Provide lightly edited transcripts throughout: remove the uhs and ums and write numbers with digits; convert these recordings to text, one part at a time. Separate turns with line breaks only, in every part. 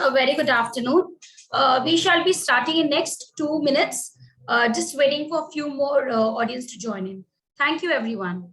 a very good afternoon. We shall be starting in next 2 minutes, just waiting for a few more audience to join in. Thank you, everyone.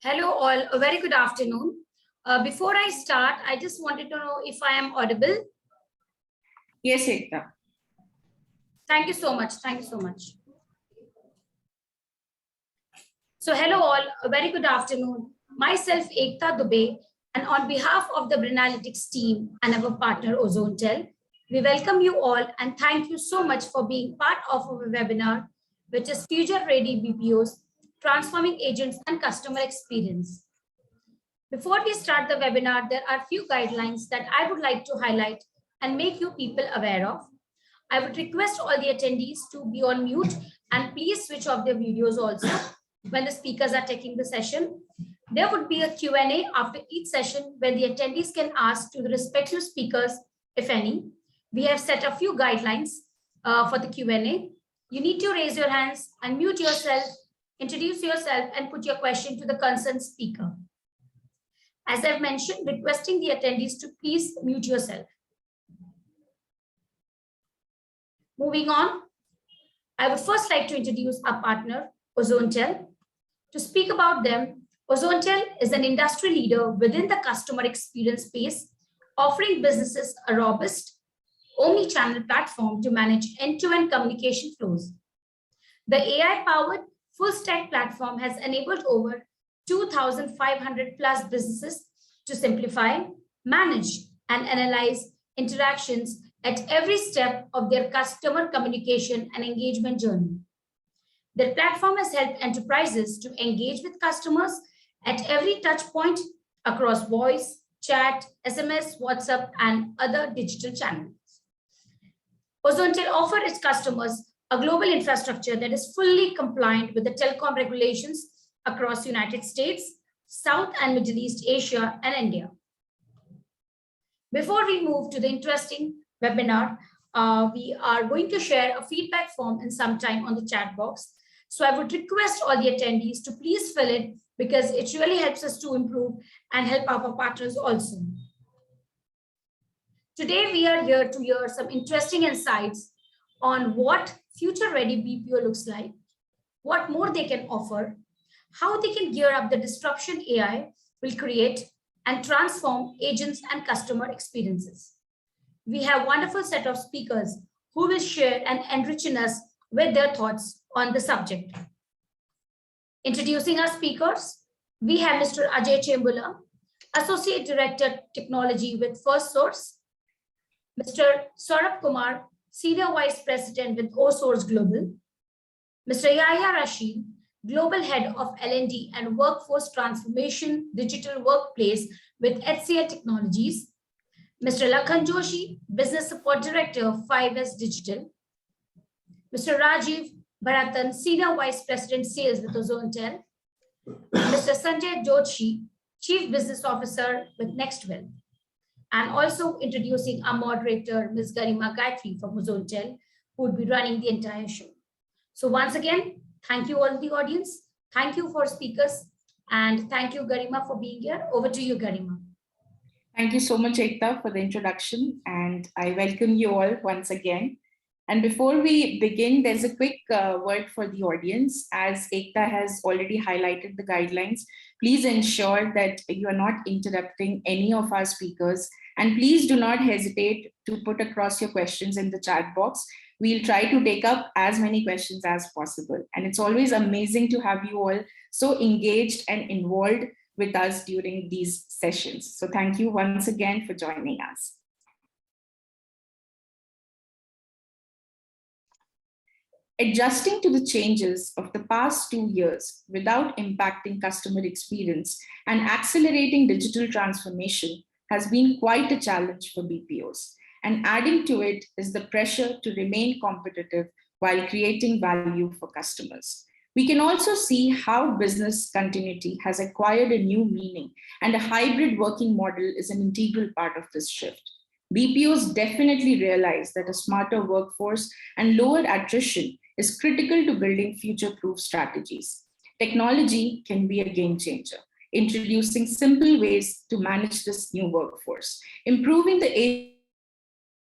Hello all, a very good afternoon. Before I start, I just wanted to know if I am audible.
Yes, Ekta.
Thank you so much. Thank you so much. So hello all, a very good afternoon. Myself, Ekta Dubey, and on behalf of the Brinalytics team and our partner Ozonetel, we welcome you all and thank you so much for being part of our webinar, which is Future Ready BPOs, Transforming Agents and Customer Experience. Before we start the webinar, there are a few guidelines that I would like to highlight and make you people aware of. I would request all the attendees to be on mute and please switch off their videos also when the speakers are taking the session. There would be a Q&A after each session where the attendees can ask to the respective speakers, if any. We have set a few guidelines for the Q&A. You need to raise your hands, unmute yourself, introduce yourself and put your question to the concerned speaker. As I've mentioned, requesting the attendees to please mute yourself. Moving on, I would first like to introduce our partner, Ozonetel. To speak about them, Ozonetel is an industry leader within the customer experience space, offering businesses a robust, omni-channel platform to manage end-to-end communication flows. The AI-powered full-stack platform has enabled over 2,500 plus businesses to simplify, manage, and analyze interactions at every step of their customer communication and engagement journey. Their platform has helped enterprises to engage with customers at every touch point across voice, chat, SMS, WhatsApp, and other digital channels. Ozonetel offers its customers a global infrastructure that is fully compliant with the telecom regulations across United States, South and Middle East Asia, and India. Before we move to the interesting webinar, we are going to share a feedback form in some time on the chat box. So I would request all the attendees to please fill it because it really helps us to improve and help our partners also. Today, we are here to hear some interesting insights on what future-ready BPO looks like, what more they can offer, how they can gear up the disruption AI will create and transform agents and customer experiences. We have a wonderful set of speakers who will share and enrich us with their thoughts on the subject. Introducing our speakers, we have Mr. Ajay Chembula, Associate Director, Technology with First Source. Mr. Saurabh Kumar, Senior Vice President with OSource Global. Mr. Yahya Rashid, Global Head of L&D and Workforce Transformation Digital Workplace with HCL Technologies. Mr. Lakhan Joshi, Business Support Director, 5S Digital. Mr. Rajiv Bharatan, Senior Vice President, Sales with Ozonetel. Mr. Sanjay Joshi, Chief Business Officer with NextWell. And also introducing our moderator, Ms. Garima Gayatri from Ozonetel, who would be running the entire show. So once again, thank you all the audience. Thank you for speakers. And thank you, Garima, for being here. Over to you, Garima.
Thank you so much, Ekta, for the introduction. And I welcome you all once again. And before we begin, there's a quick word for the audience. As Ekta has already highlighted the guidelines, please ensure that you are not interrupting any of our speakers. And please do not hesitate to put across your questions in the chat box. We'll try to take up as many questions as possible. And it's always amazing to have you all so engaged and involved with us during these sessions. So thank you once again for joining us. Adjusting to the changes of the past 2 years without impacting customer experience and accelerating digital transformation has been quite a challenge for BPOs. And adding to it is the pressure to remain competitive while creating value for customers. We can also see how business continuity has acquired a new meaning, and a hybrid working model is an integral part of this shift. BPOs definitely realize that a smarter workforce and lower attrition is critical to building future-proof strategies. Technology can be a game changer, introducing simple ways to manage this new workforce, improving the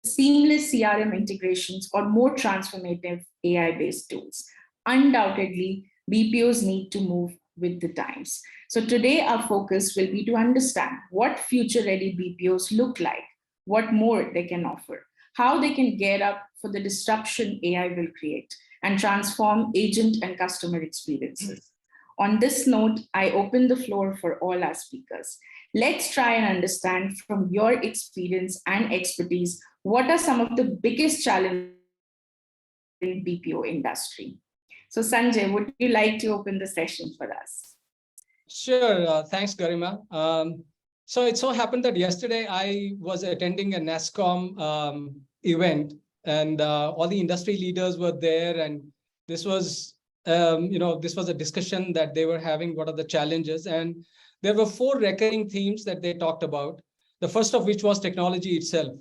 seamless CRM integrations or more transformative AI-based tools. Undoubtedly, BPOs need to move with the times. So today our focus will be to understand what future-ready BPOs look like, what more they can offer, how they can gear up for the disruption AI will create, and transform agent and customer experiences. On this note, I open the floor for all our speakers. Let's try and understand from your experience and expertise, what are some of the biggest challenges in BPO industry? So Sanjay, would you like to open the session for us?
Sure, thanks, Garima. So it so happened that yesterday I was attending a NASSCOM event, and all the industry leaders were there, and this was this was a discussion that they were having, what are the challenges, and there were 4 recurring themes that they talked about. The first of which was technology itself.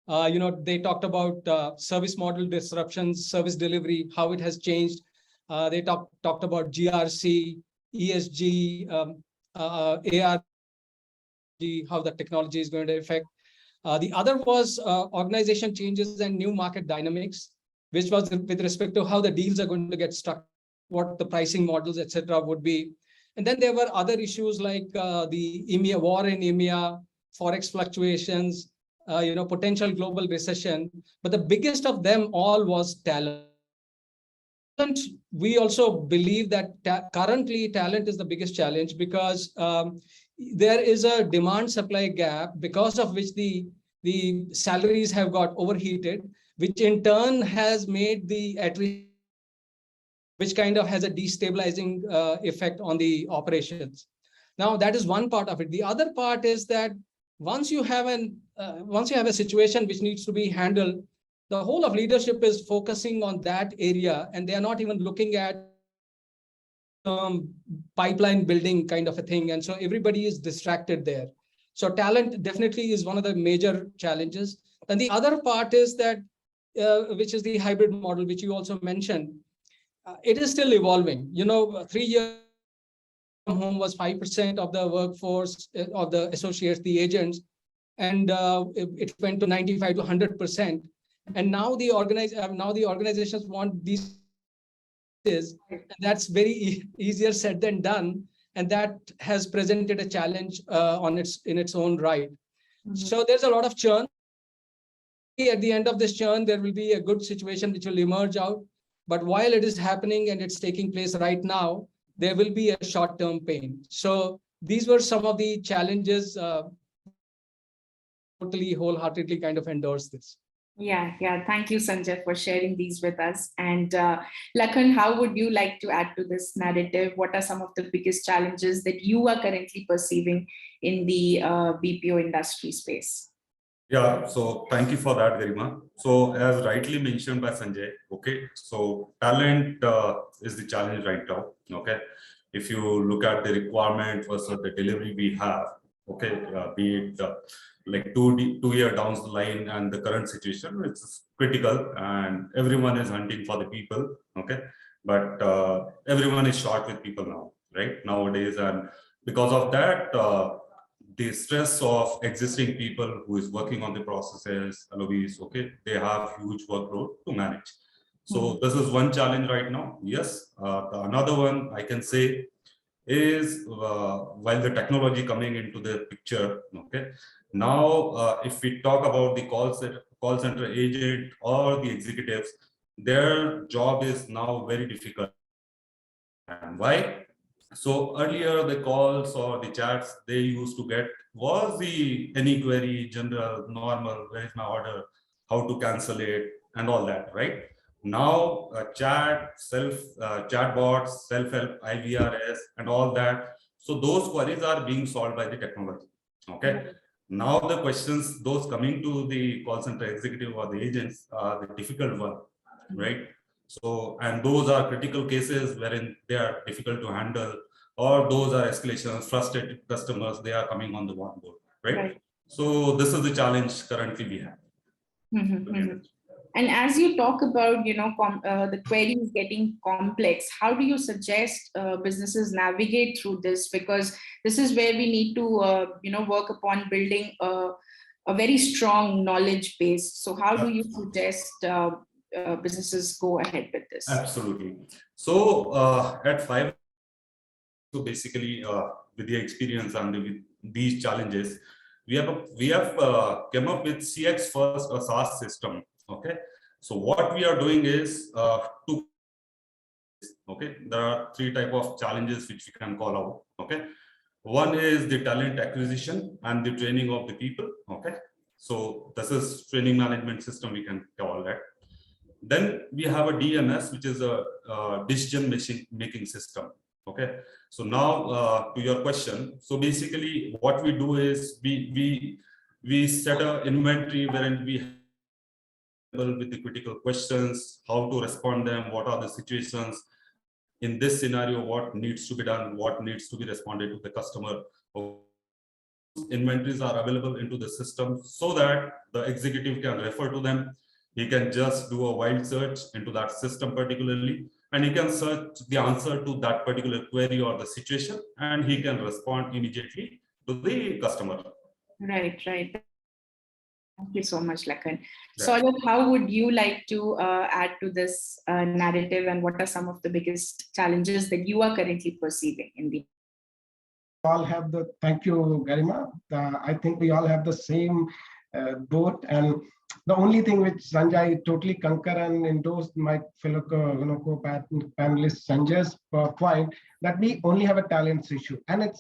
They talked about service model disruptions, service delivery, how it has changed. They talked about GRC, ESG, AR, how the technology is going to affect. The other was organization changes and new market dynamics, which was with respect to how the deals are going to get struck, what the pricing models, etc., would be. And then there were other issues like the EMEA war in EMEA, forex fluctuations, potential global recession. But the biggest of them all was talent. We also believe that currently talent is the biggest challenge, because there is a demand supply gap, because of which the salaries have got overheated, which in turn has made the attrition, which kind of has a destabilizing effect on the operations. Now, that is one part of it. The other part is that once you have a situation which needs to be handled, the whole of leadership is focusing on that area, and they are not even looking at pipeline building kind of a thing. And so everybody is distracted there. So talent definitely is one of the major challenges. And the other part is that, which is the hybrid model, which you also mentioned. It is still evolving. 3 years from home was 5% of the workforce of the associates, the agents, and it went to 95 to 100%. And now the organizations want these, and that's very easier said than done, and that has presented a challenge in its own right. Mm-hmm. So there's a lot of churn. At the end of this churn, there will be a good situation which will emerge out. But while it is happening and it's taking place right now, there will be a short-term pain. So these were some of the challenges. Totally, wholeheartedly kind of endorse this.
Yeah. Thank you, Sanjay, for sharing these with us. And Lakhan, how would you like to add to this narrative? What are some of the biggest challenges that you are currently perceiving in the BPO industry space?
Yeah, so thank you for that, Garima. So as rightly mentioned by Sanjay, okay, so talent is the challenge right now, okay. If you look at the requirement versus the delivery we have, okay, be it like two year down the line and the current situation, it's critical and everyone is hunting for the people, okay. But everyone is short with people now, right, nowadays. And because of that, the stress of existing people who is working on the processes, LOBs, okay, they have huge workload to manage. So this is one challenge right now. Yes, another one I can say is while the technology coming into the picture, okay, now if we talk about the call center agent or the executives, their job is now very difficult. And why? So earlier the calls or the chats they used to get was the any query, general, normal, where is my order, how to cancel it, and all that, right? Now chatbots, self-help, IVRS, and all that. So those queries are being solved by the technology. Okay. Now the questions, those coming to the call center executive or the agents are the difficult one, right? So, and those are critical cases wherein they are difficult to handle, or those are escalations, frustrated customers, they are coming on the one board, right? So this is the challenge currently we have.
And as you talk about, the queries getting complex, how do you suggest businesses navigate through this? Because this is where we need to, work upon building a very strong knowledge base. So how do you suggest businesses go ahead with this?
Absolutely. So at 5, so basically with the experience and with these challenges, we have came up with CX first, a SaaS system. Okay. So what we are doing is okay, there are 3 type of challenges which we can call out. Okay. One is the talent acquisition and the training of the people. Okay. So this is training management system, we can call that. Then we have a DMS, which is a decision making system. Okay. So now to your question. So basically what we do is we set an inventory wherein we with the critical questions, how to respond them, what are the situations in this scenario, what needs to be done, what needs to be responded to the customer. Inventories are available into the system so that the executive can refer to them. He can just do a wild search into that system particularly, and he can search the answer to that particular query or the situation, and he can respond immediately to the customer.
Right. Thank you so much, Lakhan. Saurabh, how would you like to add to this narrative, and what are some of the biggest challenges that you are currently perceiving in the?
Thank you, Garima. I think we all have the same boat, and the only thing which Sanjay totally concur and endorse my fellow co-panelist Sanjay's point, that we only have a talents issue, and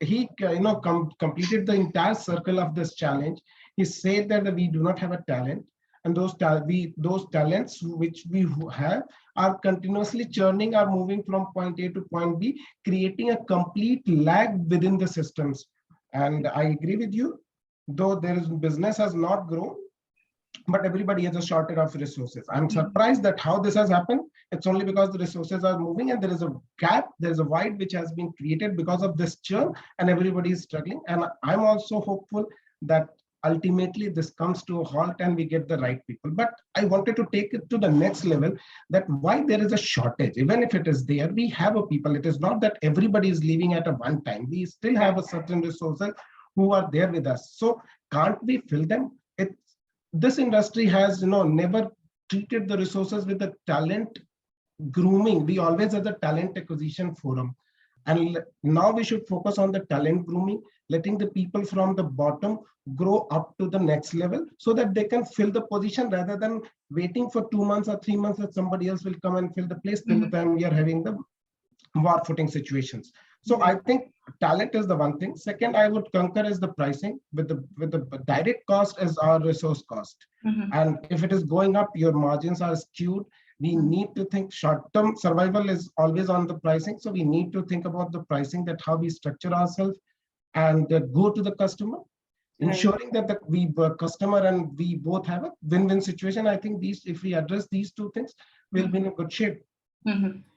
he completed the entire circle of this challenge. He said that we do not have a talent, and those talents which we have are continuously churning, are moving from point A to point B, creating a complete lag within the systems. And I agree with you, though business has not grown, but everybody has a shortage of resources. I'm surprised that how this has happened. It's only because the resources are moving, and there is a gap, there is a void which has been created because of this churn, and everybody is struggling. And I'm also hopeful that ultimately this comes to a halt and we get the right people. But I wanted to take it to the next level, that why there is a shortage, even if it is there, we have a people. It is not that everybody is leaving at a one time. We still have a certain resources who are there with us. So can't we fill them? This industry has never treated the resources with the talent grooming. We always have the talent acquisition forum. And now we should focus on the talent grooming, letting the people from the bottom grow up to the next level so that they can fill the position, rather than waiting for 2 months or 3 months that somebody else will come and fill the place till the time we are having the war footing situations. So I think talent is the one thing. Second, I would concur is the pricing with the direct cost is our resource cost. And if it is going up, your margins are skewed. We need to think short-term survival is always on the pricing. So we need to think about the pricing, that how we structure ourselves and go to the customer, ensuring that we customer and we both have a win-win situation. I think if we address these two things, we'll be in a good shape.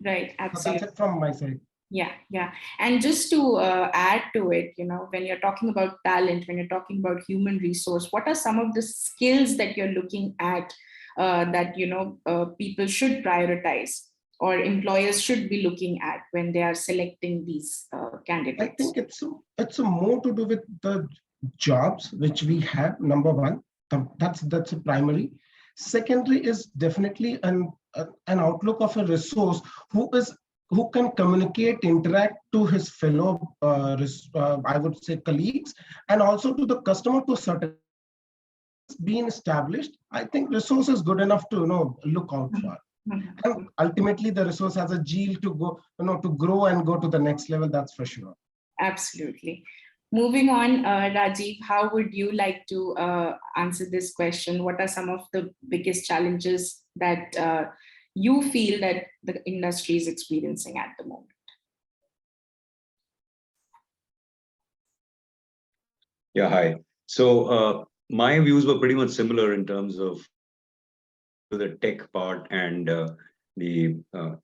Right, absolutely.
So that's it from my side.
Yeah. And just to add to it, when you're talking about talent, when you're talking about human resource, what are some of the skills that you're looking at that, people should prioritize or employers should be looking at when they are selecting these candidates?
I think it's a more to do with the jobs which we have. Number one, that's a primary. Secondary is definitely an outlook of a resource who can communicate, interact to his fellow, I would say, colleagues, and also to the customer to certain being established. I think resource is good enough to look out for. And ultimately, the resource has a zeal to go, to grow and go to the next level. That's for sure.
Absolutely. Moving on, Rajiv, how would you like to answer this question? What are some of the biggest challenges that you feel that the industry is experiencing at the moment?
Yeah, hi. So my views were pretty much similar in terms of the tech part and the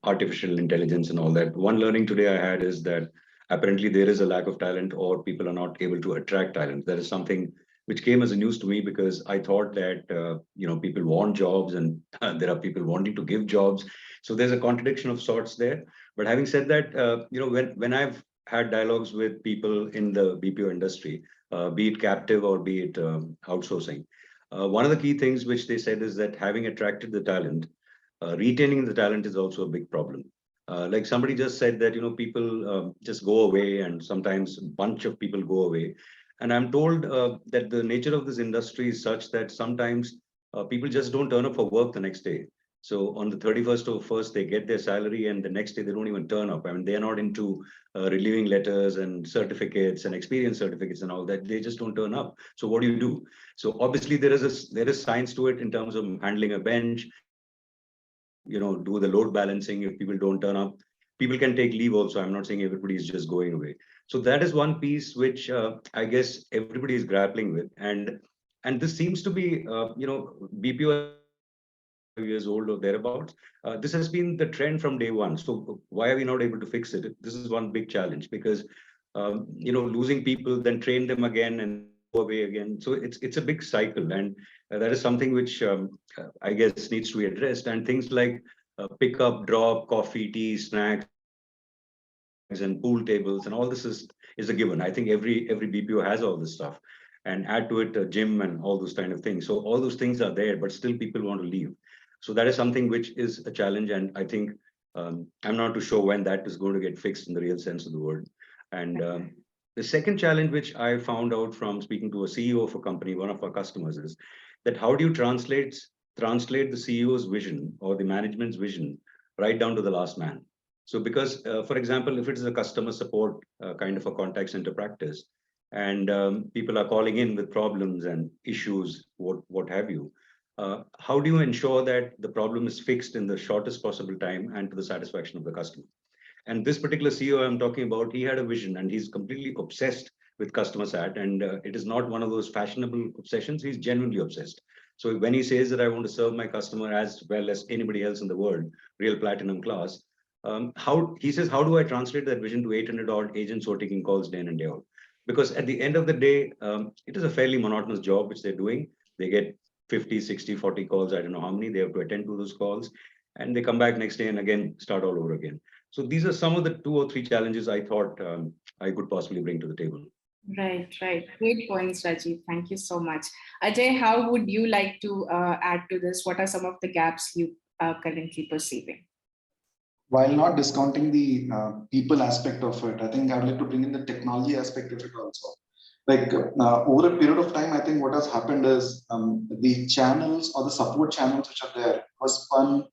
artificial intelligence and all that. One learning today I had is that apparently there is a lack of talent, or people are not able to attract talent. That is something which came as a news to me, because I thought that people want jobs and there are people wanting to give jobs. So there's a contradiction of sorts there. But having said that, when I've had dialogues with people in the BPO industry, be it captive or be it outsourcing, one of the key things which they said is that having attracted the talent, retaining the talent is also a big problem. Like somebody just said that, people just go away, and sometimes a bunch of people go away. And I'm told that the nature of this industry is such that sometimes people just don't turn up for work the next day. So on the 31st or 1st, they get their salary, and the next day they don't even turn up. I mean, they're not into relieving letters and certificates and experience certificates and all that. They just don't turn up. So what do you do? So obviously there is science to it in terms of handling a bench, do the load balancing. If people don't turn up, people can take leave also. I'm not saying everybody is just going away. So that is one piece which I guess everybody is grappling with. And this seems to be, BPO years old or thereabouts. This has been the trend from day one. So why are we not able to fix it? This is one big challenge, because, losing people, then train them again and go away again. So it's a big cycle. And that is something which I guess needs to be addressed. And things like pick up, drop, coffee, tea, snacks, and pool tables, and all this is a given. I think every BPO has all this stuff, and add to it a gym and all those kind of things. So all those things are there, but still people want to leave. So that is something which is a challenge. And I think I'm not too sure when that is going to get fixed in the real sense of the word. And the second challenge, which I found out from speaking to a CEO of a company, one of our customers, is that how do you translate the CEO's vision or the management's vision right down to the last man? So because, for example, if it is a customer support kind of a contact center practice, and people are calling in with problems and issues, what have you, how do you ensure that the problem is fixed in the shortest possible time and to the satisfaction of the customer? And this particular CEO I'm talking about, he had a vision, and he's completely obsessed with customer sat. And it is not one of those fashionable obsessions. He's genuinely obsessed. So when he says that I want to serve my customer as well as anybody else in the world, real platinum class, how do I translate that vision to 800 odd agents who are taking calls day in and day out? Because at the end of the day, it is a fairly monotonous job which they're doing. They get 50, 60, 40 calls. I don't know how many. They have to attend to those calls, and they come back next day and again start all over again. So these are some of the 2 or 3 challenges I thought I could possibly bring to the table.
Right. Great points, Rajiv. Thank you so much. Ajay, how would you like to add to this? What are some of the gaps you are currently perceiving?
While not discounting the people aspect of it, I think I'd like to bring in the technology aspect of it also. Like over a period of time, I think what has happened is the channels or the support channels which are there was spun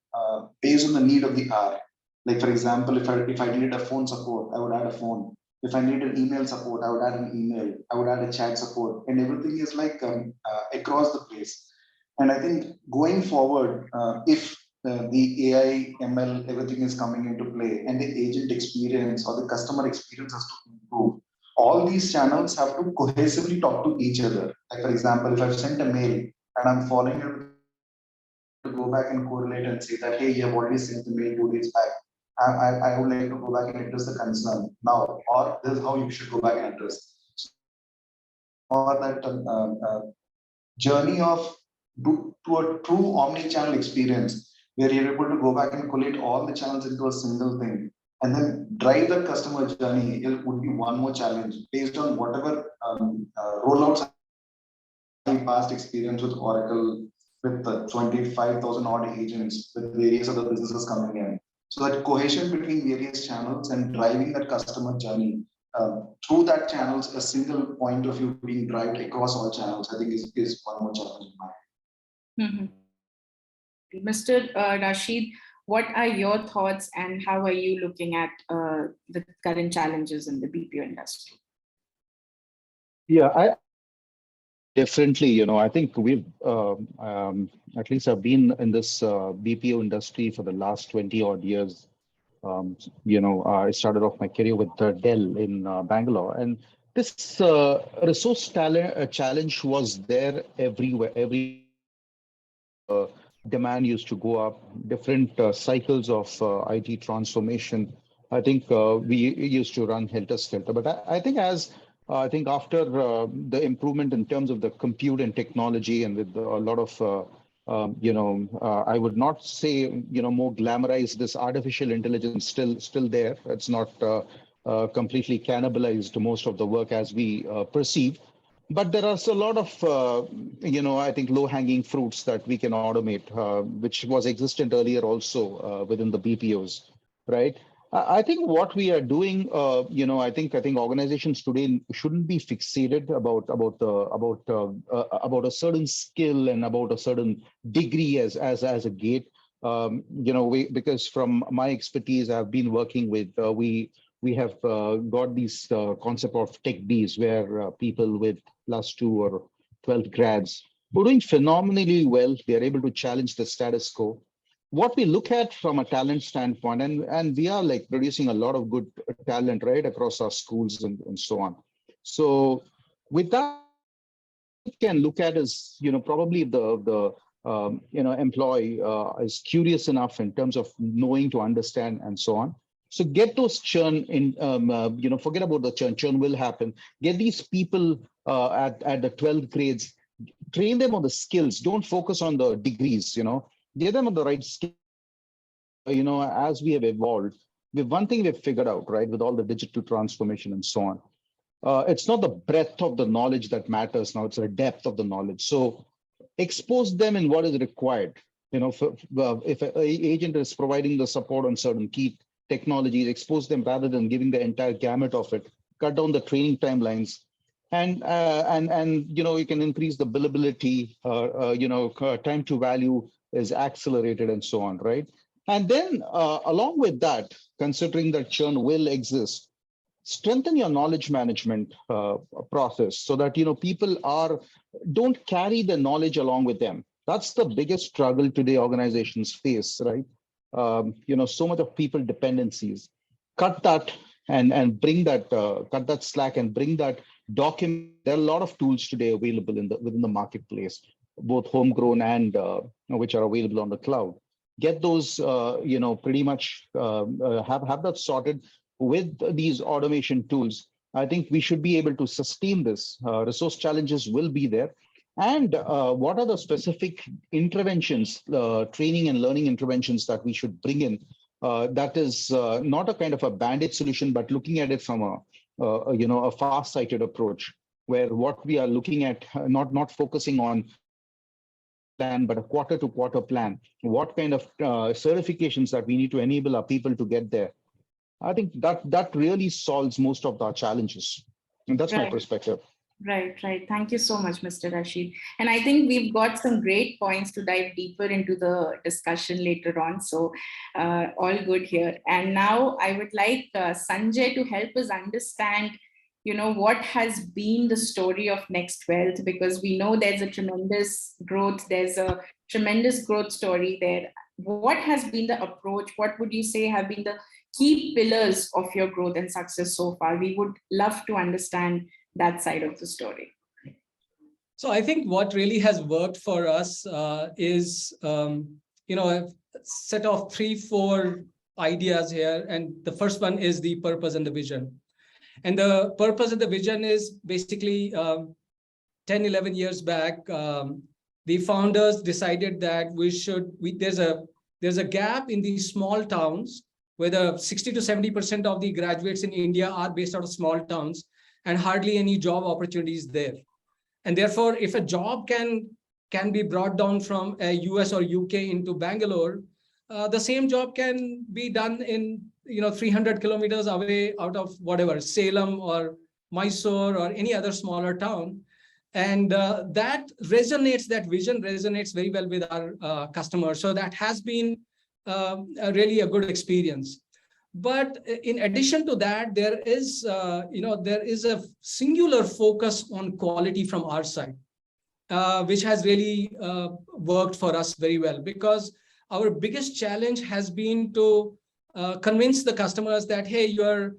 based on the need of the hour. Like for example, if I needed a phone support, I would add a phone. If I needed email support, I would add an email. I would add a chat support, and everything is like across the place. And I think going forward, if the AI, ML, everything is coming into play, and the agent experience or the customer experience has to improve, all these channels have to cohesively talk to each other. Like for example, if I've sent a mail and I'm following it to go back and correlate and say that, hey, you have already sent the mail 2 days back. I would like to go back and address the concern now, or this is how you should go back and address. Or that journey of to a true omni-channel experience where you're able to go back and collate all the channels into a single thing and then drive the customer journey, it would be one more challenge based on whatever rollouts past experience with Oracle, with the 25,000 odd agents, with various other businesses coming in. So that cohesion between various channels and driving that customer journey through that channels, a single point of view being driven across all channels, I think is one more challenge in mind.
Mr. Rashid, what are your thoughts and how are you looking at the current challenges in the BPO industry?
Yeah, differently, I think we've, at least I've been in this BPO industry for the last 20 odd years. I started off my career with Dell in Bangalore, and this resource talent challenge was there everywhere. Every demand used to go up, different cycles of IT transformation. I think we used to run helter-skelter, but I think after the improvement in terms of the compute and technology, and with a lot of I would not say more glamorized, this artificial intelligence still there. It's not completely cannibalized most of the work as we perceive, but there are a lot of I think low-hanging fruits that we can automate, which was existent earlier also within the BPOs, right? I think what we are doing, I think organizations today shouldn't be fixated about a certain skill and about a certain degree as a gate. Because from my expertise, I've been working with we have got these concept of tech Bs, where people with +2 or 12 grads who are doing phenomenally well. They are able to challenge the status quo. What we look at from a talent standpoint, and we are like producing a lot of good talent right across our schools and so on. So with that, we can look at is probably the employee is curious enough in terms of knowing to understand and so on. So get those churn in, forget about the churn. Churn will happen. Get these people at the 12 grades, train them on the skills. Don't focus on the degrees, get them on the right skill. As we have evolved, one thing we've figured out, right, with all the digital transformation and so on, it's not the breadth of the knowledge that matters now, it's the depth of the knowledge. So expose them in what is required. If an agent is providing the support on certain key technologies, expose them rather than giving the entire gamut of it. Cut down the training timelines, and you can increase the billability. Time to value is accelerated and so on, right? And then along with that, considering that churn will exist, strengthen your knowledge management process so that people don't carry the knowledge along with them. That's the biggest struggle today organizations face, right? So much of people dependencies. Cut that and bring that cut that slack and bring that document. There are a lot of tools today available within the marketplace, both homegrown and which are available on the cloud. Get those pretty much have that sorted with these automation tools. I think we should be able to sustain this. Resource challenges will be there. And what are the specific interventions, training and learning interventions that we should bring in? That is not a kind of a band-aid solution, but looking at it from a far-sighted approach, where what we are looking at, not focusing on plan, but a quarter-to-quarter plan. What kind of certifications that we need to enable our people to get there? I think that really solves most of our challenges. And that's my perspective.
Right, right. Thank you so much, Mr. Rashid. And I think we've got some great points to dive deeper into the discussion later on. So all good here. And now I would like Sanjay to help us understand, what has been the story of Next Wealth, because we know there's a tremendous growth. There's a tremendous growth story there. What has been the approach? What would you say have been the key pillars of your growth and success so far? We would love to understand that side of the story.
So I think what really has worked for us is, a set of 3-4 ideas here. And the first one is the purpose and the vision. And the purpose and the vision is basically 10, 11 years back, the founders decided that there's a gap in these small towns where the 60 to 70% of the graduates in India are based out of small towns, and hardly any job opportunities there. And therefore, if a job can be brought down from a US or UK into Bangalore, the same job can be done in 300 kilometers away out of whatever, Salem or Mysore or any other smaller town. And that vision resonates very well with our customers. So that has been really a good experience. But in addition to that, there is a singular focus on quality from our side, which has really worked for us very well, because our biggest challenge has been to convince the customers that, hey, your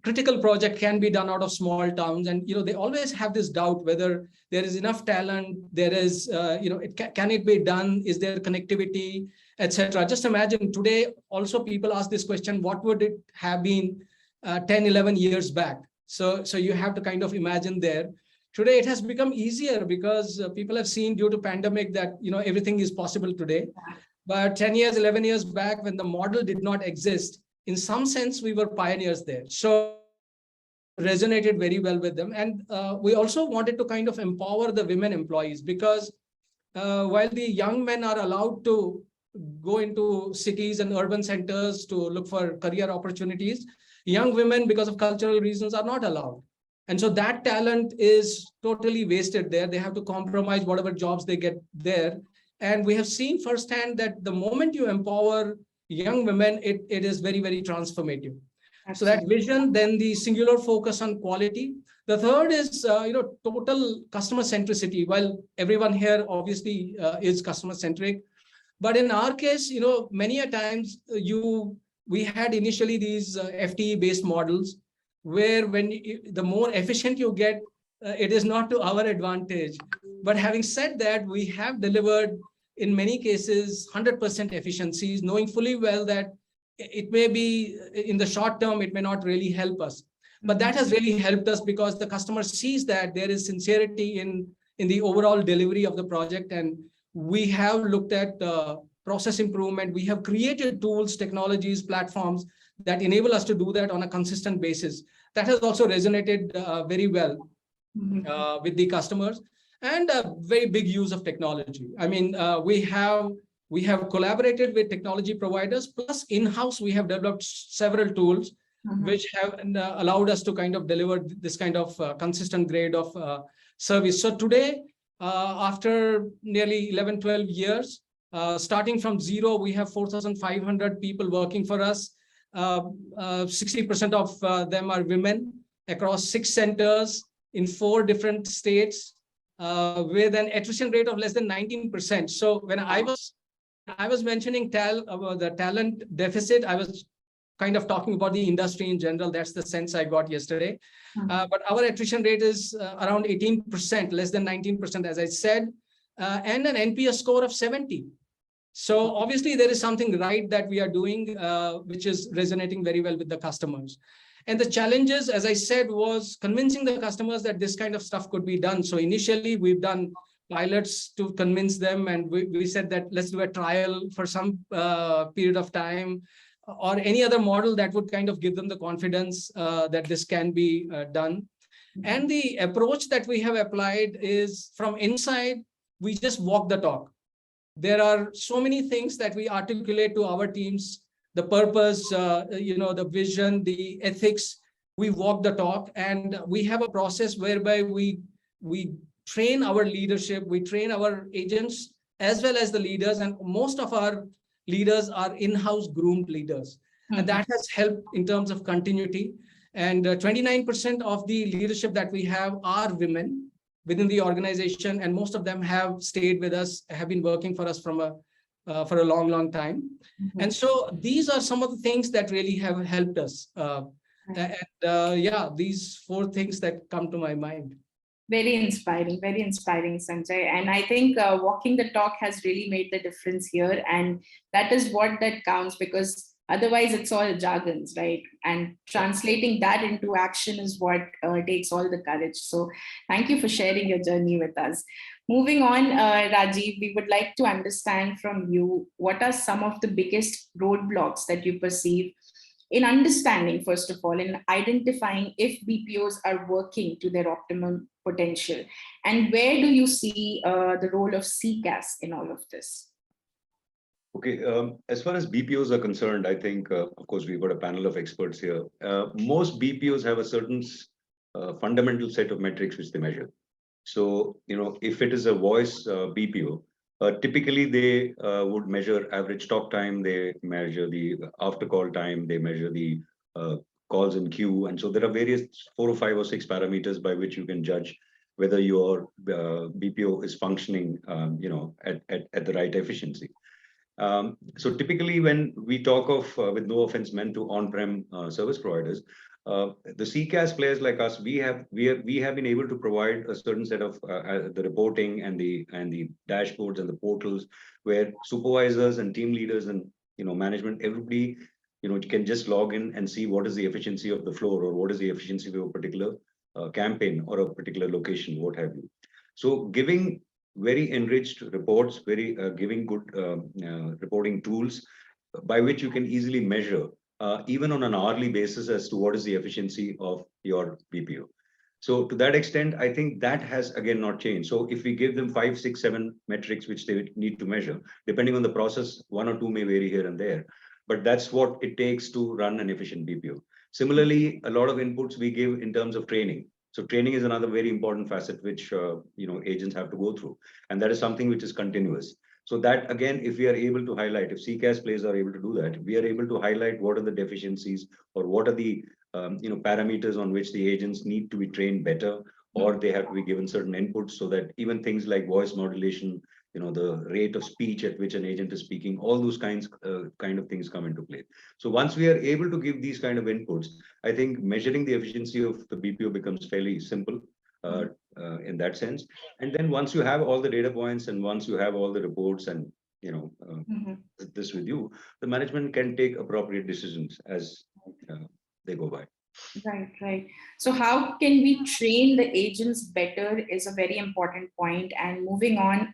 critical project can be done out of small towns. And, they always have this doubt whether there is enough talent, there is, can it be done? Is there connectivity, etc. Just imagine today, also people ask this question, what would it have been 10, 11 years back? So you have to kind of imagine there. Today, it has become easier because people have seen due to pandemic that, everything is possible today. But 10 years, 11 years back, when the model did not exist, in some sense, we were pioneers there. So resonated very well with them. And we also wanted to kind of empower the women employees, because while the young men are allowed to go into cities and urban centers to look for career opportunities, young women, because of cultural reasons, are not allowed. And so that talent is totally wasted there. They have to compromise whatever jobs they get there. And we have seen firsthand that the moment you empower young women, it is very, very transformative. Absolutely. So that vision, then the singular focus on quality. The third is, total customer centricity. While everyone here obviously is customer centric, but in our case, many a times we had initially these FTE based models where the more efficient you get, it is not to our advantage. But having said that, we have delivered in many cases 100% efficiencies, knowing fully well that it may be in the short term, it may not really help us. But that has really helped us because the customer sees that there is sincerity in the overall delivery of the project. And we have looked at process improvement. We have created tools, technologies, platforms that enable us to do that on a consistent basis. That has also resonated very well with the customers, and a very big use of technology. I mean, we have collaborated with technology providers, plus in-house we have developed several tools which have allowed us to kind of deliver this kind of consistent grade of service. So today, after nearly 11, 12 years, starting from zero, we have 4,500 people working for us. 60% of them are women across 6 centers in 4 different states, with an attrition rate of less than 19%. So when I was mentioning about the talent deficit, I was kind of talking about the industry in general. That's the sense I got yesterday. But our attrition rate is around 18%, less than 19%, as I said, and an NPS score of 70. So obviously there is something right that we are doing, which is resonating very well with the customers. And the challenges, as I said, was convincing the customers that this kind of stuff could be done. So initially we've done pilots to convince them. And we said that let's do a trial for some period of time, or any other model that would kind of give them the confidence that this can be done. And the approach that we have applied is from inside, we just walk the talk. There are so many things that we articulate to our teams, the purpose, the vision, the ethics. We walk the talk, and we have a process whereby we we train our leadership, we train our agents as well as the leaders, and most of our leaders are in-house groomed leaders. And that has helped in terms of continuity. And 29% of the leadership that we have are women within the organization, and most of them have stayed with us, have been working for us for a long, long time. And so these are some of the things that really have helped us. Yeah, these 4 things that come to my mind.
Very inspiring, Sanjay. And I think walking the talk has really made the difference here. And that is what that counts, because otherwise it's all jargons, right? And translating that into action is what takes all the courage. So thank you for sharing your journey with us. Moving on, Rajiv, we would like to understand from you, what are some of the biggest roadblocks that you perceive in understanding, first of all, in identifying if BPOs are working to their optimum potential? And where do you see the role of CCAS in all of this?
Okay, as far as BPOs are concerned, I think, of course, we've got a panel of experts here. Most BPOs have a certain fundamental set of metrics which they measure. So, if it is a voice BPO, typically they would measure average talk time, they measure the after call time, they measure the calls in queue. And so there are various 4 or 5 or 6 parameters by which you can judge whether your BPO is functioning, at the right efficiency. So typically when we talk of, with no offense meant to on-prem service providers, the CCAS players like us, we have been able to provide a certain set of the reporting and the dashboards and the portals where supervisors and team leaders and management, everybody can just log in and see what is the efficiency of the floor, or what is the efficiency of a particular campaign or a particular location, what have you. So giving very enriched reports, giving good reporting tools by which you can easily measure even on an hourly basis as to what is the efficiency of your BPO. So to that extent, I think that has again not changed. So if we give them 5, 6, 7 metrics which they need to measure, depending on the process, 1 or 2 may vary here and there, but that's what it takes to run an efficient BPO. Similarly, a lot of inputs we give in terms of training. So training is another very important facet which agents have to go through, and that is something which is continuous. So that again, if we are able to highlight, if CCAS players are able to do that, we are able to highlight what are the deficiencies or what are the parameters on which the agents need to be trained better, or they have to be given certain inputs so that even things like voice modulation, the rate of speech at which an agent is speaking, all those kind of things come into play. So once we are able to give these kind of inputs, I think measuring the efficiency of the BPO becomes fairly simple in that sense. And then once you have all the data points and once you have all the reports and this with you, the management can take appropriate decisions as they go by.
Right. So how can we train the agents better is a very important point. And moving on,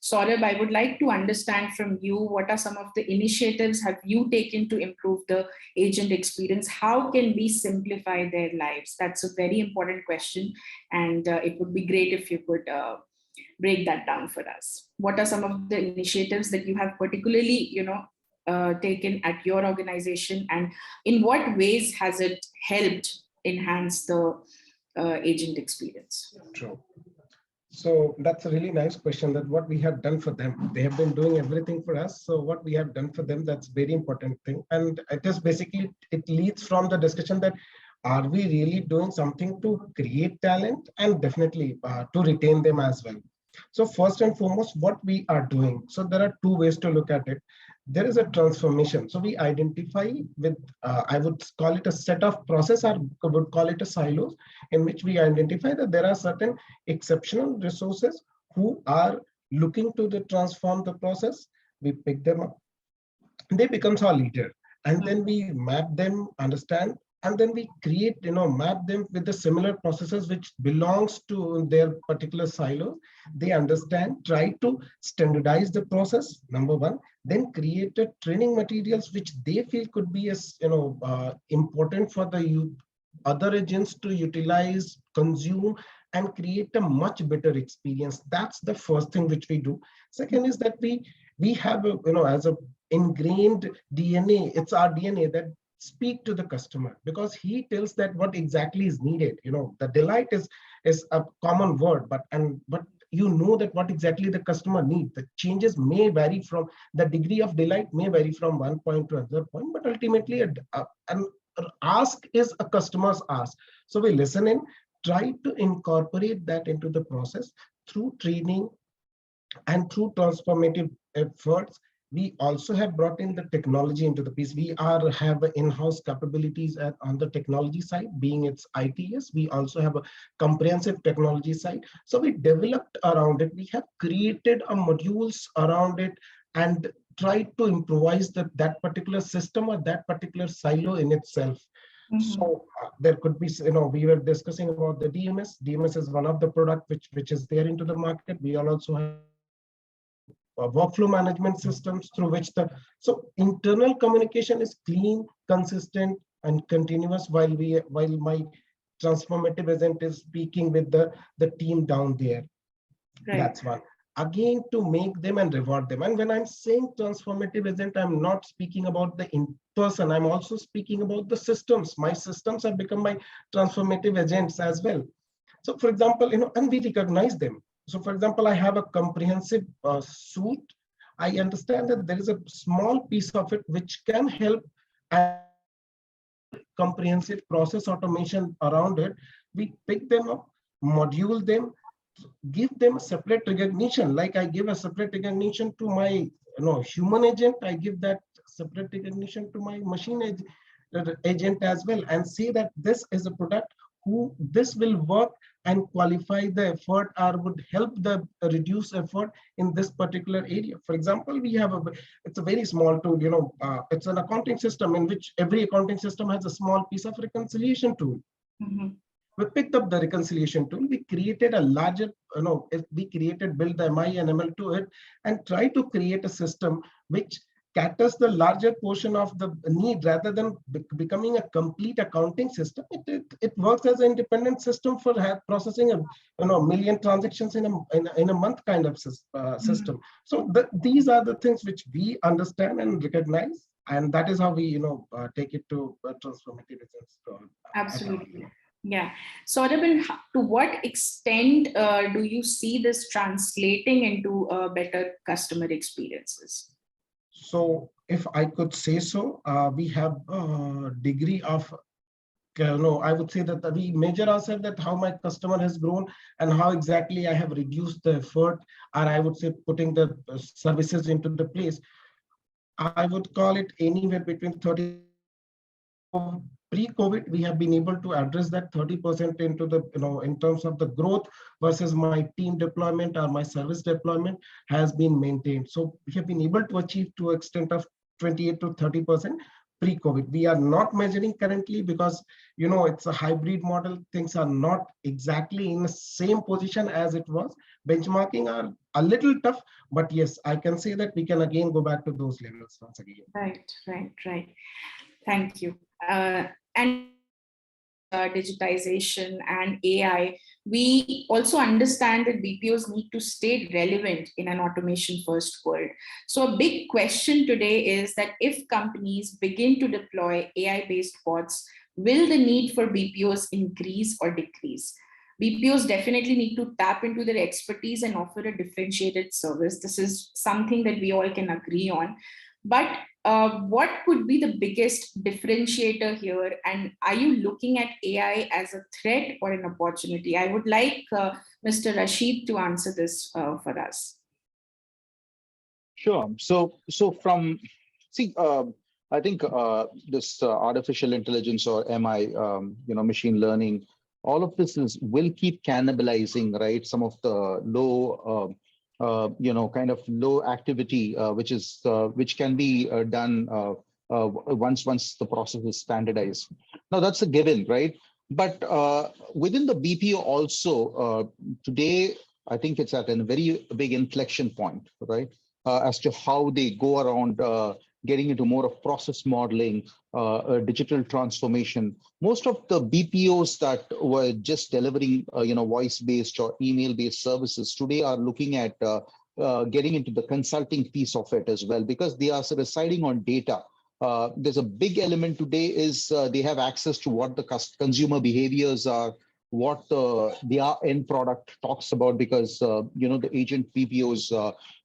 Saurabh, I would like to understand from you, what are some of the initiatives have you taken to improve the agent experience? How can we simplify their lives? That's a very important question. And it would be great if you could break that down for us. What are some of the initiatives that you have particularly, taken at your organization, and in what ways has it helped enhance the agent experience?
True. So that's a really nice question, that what we have done for them. They have been doing everything for us. So what we have done for them, that's very important thing. And it is basically, it leads from the discussion that are we really doing something to create talent, and definitely to retain them as well. So first and foremost, what we are doing. So there are 2 ways to look at it. There is a transformation. So we identify with, I would call it a set of process, or I would call it a silos, in which we identify that there are certain exceptional resources who are looking to transform the process. We pick them up. They become our leader. And then we map them, understand, and then we create, map them with the similar processes which belongs to their particular silo. They understand, try to standardize the process, number 1, then create a training materials which they feel could be as, important for the other agents to utilize, consume, and create a much better experience. That's the first thing which we do. Second is that we have, as a ingrained DNA, it's our DNA that speak to the customer, because he tells that what exactly is needed. The delight is a common word, but you know that what exactly the customer needs. The changes may vary from the degree of delight may vary from one point to another point, but ultimately an ask is a customer's ask. So we listen in, try to incorporate that into the process through training and through transformative efforts. We also have brought in the technology into the piece. We have in-house capabilities on the technology side, being its ITS. We also have a comprehensive technology side. So we developed around it. We have created a modules around it and tried to improvise that particular system or that particular silo in itself. So there could be, we were discussing about the DMS. DMS is one of the product which is there into the market. We also have workflow management systems through which so internal communication is clean, consistent, and continuous while my transformative agent is speaking with the team down there. Right. That's one. Again, to make them and reward them. And when I'm saying transformative agent, I'm not speaking about the in-person. I'm also speaking about the systems. My systems have become my transformative agents as well. So for example, and we recognize them. So for example, I have a comprehensive suite. I understand that there is a small piece of it which can help and comprehensive process automation around it. We pick them up, module them, give them a separate recognition. Like I give a separate recognition to my human agent, I give that separate recognition to my machine agent as well, and say that this is a product this will work and qualify the effort or would help the reduce effort in this particular area. For example, we have it's a very small tool, it's an accounting system in which every accounting system has a small piece of reconciliation tool. We picked up the reconciliation tool. We created a larger, build the MI and ML to it and try to create a system which caters the larger portion of the need rather than becoming a complete accounting system. It works as an independent system for processing a million transactions in a month kind of system. So these are the things which we understand and recognize, and that is how we take it to transformative results.
Absolutely. Yeah. So Arvind, to what extent do you see this translating into better customer experiences?
So if I could say so, we have a degree of, I would say that we measure ourselves that how my customer has grown and how exactly I have reduced the effort, or I would say putting the services into the place. I would call it anywhere between 30. Pre-COVID, we have been able to address that 30% into the, in terms of the growth versus my team deployment or my service deployment has been maintained. So we have been able to achieve to an extent of 28 to 30% pre-COVID. We are not measuring currently because, it's a hybrid model. Things are not exactly in the same position as it was. Benchmarking are a little tough, but yes, I can say that we can again go back to those levels once again.
Right. Thank you. And digitization and AI, we also understand that BPOs need to stay relevant in an automation first world. So a big question today is that if companies begin to deploy AI-based bots, will the need for BPOs increase or decrease? BPOs definitely need to tap into their expertise and offer a differentiated service. This is something that we all can agree on. But what could be the biggest differentiator here? And are you looking at AI as a threat or an opportunity? I would like Mr. Rashid to answer this for us.
Sure. So I think this artificial intelligence or MI, machine learning, all of this will keep cannibalizing, right? Some of the low kind of low activity, which can be done once the process is standardized. Now that's a given, right? But within the BPO also, today, I think it's at a very big inflection point, right? As to how they go around getting into more of process modeling, digital transformation. Most of the BPOs that were just delivering, voice-based or email-based services today are looking at getting into the consulting piece of it as well, because they are residing on data. There's a big element today is they have access to what the consumer behaviors are, what their end product talks about, because the agent BPOs,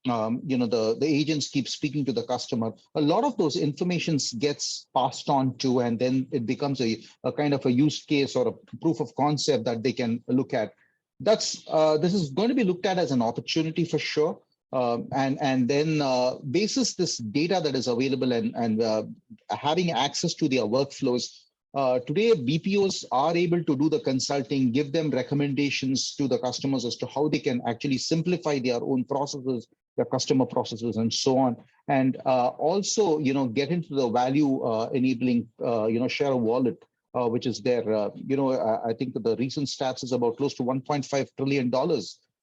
the agents keep speaking to the customer. A lot of those informations gets passed on to, and then it becomes a kind of a use case or a proof of concept that they can look at. This is going to be looked at as an opportunity for sure. And then basis this data that is available and having access to their workflows. Today, BPOs are able to do the consulting, give them recommendations to the customers as to how they can actually simplify their own processes, their customer processes, and so on. And also, get into the value enabling, share of wallet, which is there. I think the recent stats is about close to $1.5 trillion.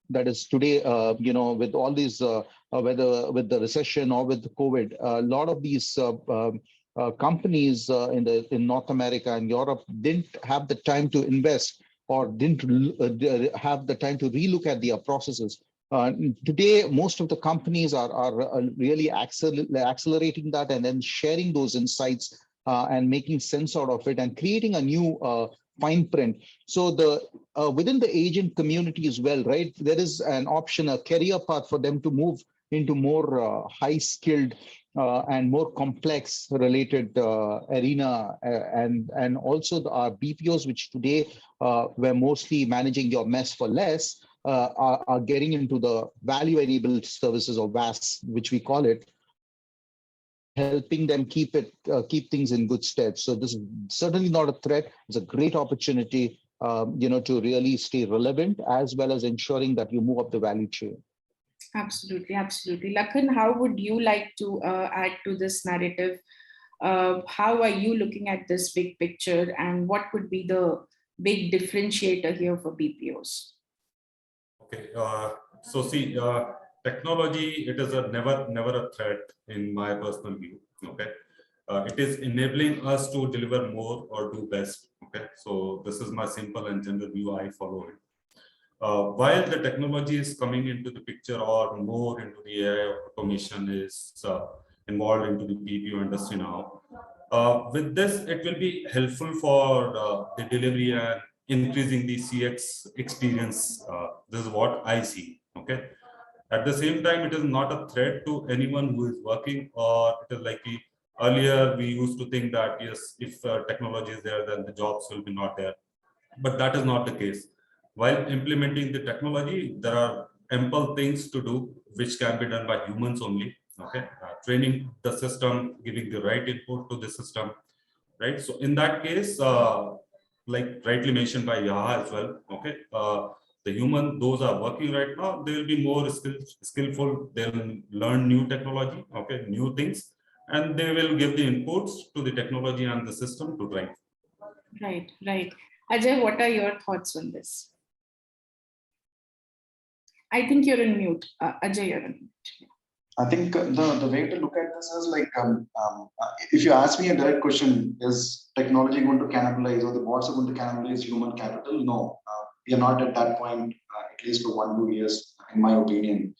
That is today, with all these, whether with the recession or with the COVID, a lot of these companies in North America and Europe didn't have the time to invest or didn't have the time to relook at their processes. Today, most of the companies are really accelerating that and then sharing those insights and making sense out of it and creating a new fine print. So within the agent community as well, right, there is an option, a career path for them to move into more high-skilled and more complex related arena, and also our BPOs, which today were mostly managing your mess for less, are getting into the value-enabled services, or VAS, which we call it, helping them keep things in good stead. So this is certainly not a threat. It's a great opportunity, to really stay relevant, as well as ensuring that you move up the value chain.
Absolutely, absolutely. Lakhan, how would you like to add to this narrative? How are you looking at this big picture, and what could be the big differentiator here for BPOs?
Okay, so see, technology, it is never a threat in my personal view. Okay, it is enabling us to deliver more or do best. Okay, so this is my simple and general view I follow it. While the technology is coming into the picture, or more into the AI automation is involved into the BPO industry now, with this, it will be helpful for the delivery and increasing the CX experience. This is what I see. Okay. At the same time, it is not a threat to anyone who is working, or it is like earlier we used to think that yes, if technology is there, then the jobs will be not there. But that is not the case. While implementing the technology, there are ample things to do which can be done by humans only. Okay, training the system, giving the right input to the system, right? So in that case, like rightly mentioned by Yaha as well. Okay, the human, those are working right now, they will be more skillful. They'll learn new technology, okay, new things, and they will give the inputs to the technology and the system to drive.
Right, right. Ajay, what are your thoughts on this? I think you're in mute. Ajay, you're in mute.
I think the way to look at this is like, if you ask me a direct question, is technology going to cannibalize, or the bots are going to cannibalize human capital? No, we are not at that point, at least for 1-2 years, in my opinion.